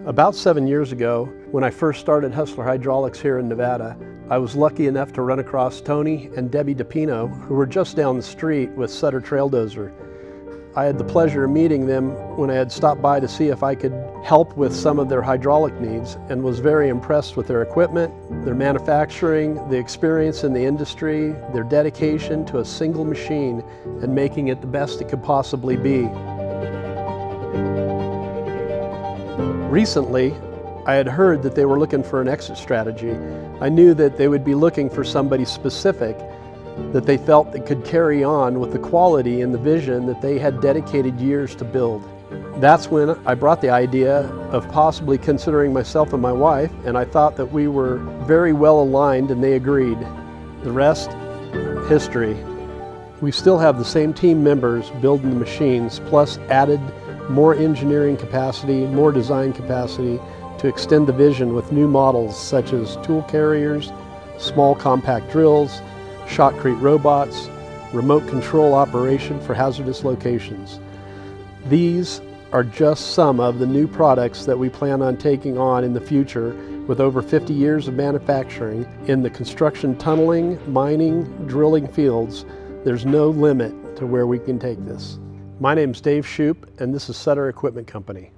About 7 years ago, when I first started Hustler Hydraulics here in Nevada, I was lucky enough to run across Tony and Debbie DePino, who were just down the street with Sutter Trail Dozer. I had the pleasure of meeting them when I had stopped by to see if I could help with some of their hydraulic needs, and was very impressed with their equipment, their manufacturing, the experience in the industry, their dedication to a single machine and making it the best it could possibly be. Recently, I had heard that they were looking for an exit strategy. I knew that they would be looking for somebody specific that they felt that could carry on with the quality and the vision that they had dedicated years to build. That's when I brought the idea of possibly considering myself and my wife, and I thought that we were very well aligned, and they agreed. The rest, history. We still have the same team members building the machines, plus added more engineering capacity, more design capacity to extend the vision with new models such as tool carriers, small compact drills, shotcrete robots, remote control operation for hazardous locations. These are just some of the new products that we plan on taking on in the future. With over 50 years of manufacturing in the construction, tunneling, mining, drilling fields, there's no limit to where we can take this. My name's Dave Shoup, and this is Sutter Equipment Company.